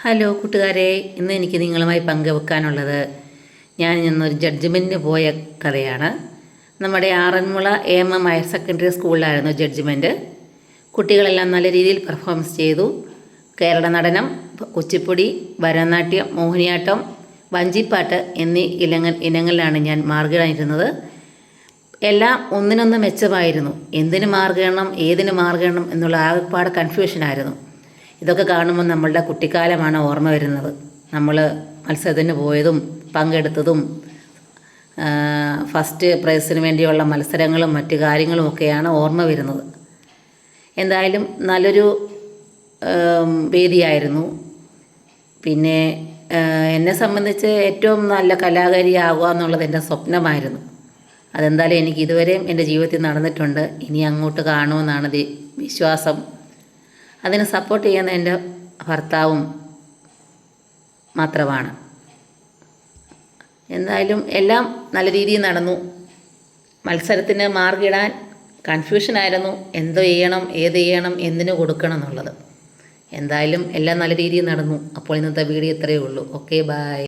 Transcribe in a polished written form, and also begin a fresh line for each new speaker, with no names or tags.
Hello കൂട്ടുകാരെ, ഇന്ന് എനിക്ക് നിങ്ങളുമായി പങ്കുവെക്കാനുള്ളത് ഞാൻ ഇന്നൊരു ജഡ്ജ്മെൻറ്റിന് പോയ കഥയാണ്. നമ്മുടെ ആറന്മുള AM ഹയർ സെക്കൻഡറി സ്കൂളിലായിരുന്നു ജഡ്ജ്മെൻറ്റ്. കുട്ടികളെല്ലാം നല്ല രീതിയിൽ പെർഫോമൻസ് ചെയ്തു. കേരള നടനം, കുച്ചിപ്പുടി, ഭരതനാട്യം, മോഹിനിയാട്ടം, വഞ്ചിപ്പാട്ട് എന്നീ ഇനങ്ങളിലാണ് ഞാൻ മാർക്കിടാനിരുന്നത്. എല്ലാം ഒന്നിനൊന്ന് മെച്ചമായിരുന്നു. എന്തിന് മാർക്കിടണം, ഏതിന് മാർക്കിടണം എന്നുള്ള ആകെപ്പാട് കൺഫ്യൂഷനായിരുന്നു. ഇതൊക്കെ കാണുമ്പോൾ നമ്മളുടെ കുട്ടിക്കാലമാണ് ഓർമ്മ വരുന്നത്. നമ്മൾ മത്സരത്തിന് പോയതും പങ്കെടുത്തതും ഫസ്റ്റ് പ്രൈസിന് വേണ്ടിയുള്ള മത്സരങ്ങളും മറ്റു കാര്യങ്ങളുമൊക്കെയാണ് ഓർമ്മ വരുന്നത്. എന്തായാലും നല്ലൊരു വേദിയായിരുന്നു. പിന്നെ എന്നെ സംബന്ധിച്ച് ഏറ്റവും നല്ല കലാകാരിയാകുക എന്നുള്ളത് എൻ്റെ സ്വപ്നമായിരുന്നു. അതെന്തായാലും എനിക്ക് ഇതുവരെയും എൻ്റെ ജീവിതത്തിൽ നടന്നിട്ടുണ്ട്. ഇനി അങ്ങോട്ട് കാണുമെന്നാണ് വിശ്വാസം. അതിന് സപ്പോർട്ട് ചെയ്യുന്ന എൻ്റെ ഭർത്താവും മാത്രമാണ്. എന്തായാലും എല്ലാം നല്ല രീതിയിൽ നടന്നു. മത്സരത്തിന് മാർക്കിടാൻ കൺഫ്യൂഷനായിരുന്നു. എന്തോ ചെയ്യണം, ഏത് ചെയ്യണം, എന്തിനു കൊടുക്കണം എന്നുള്ളത്. എന്തായാലും എല്ലാം നല്ല രീതിയിൽ നടന്നു. അപ്പോൾ ഇന്നത്തെ വീഡിയോ ഇത്രയേ ഉള്ളൂ. Okay, by.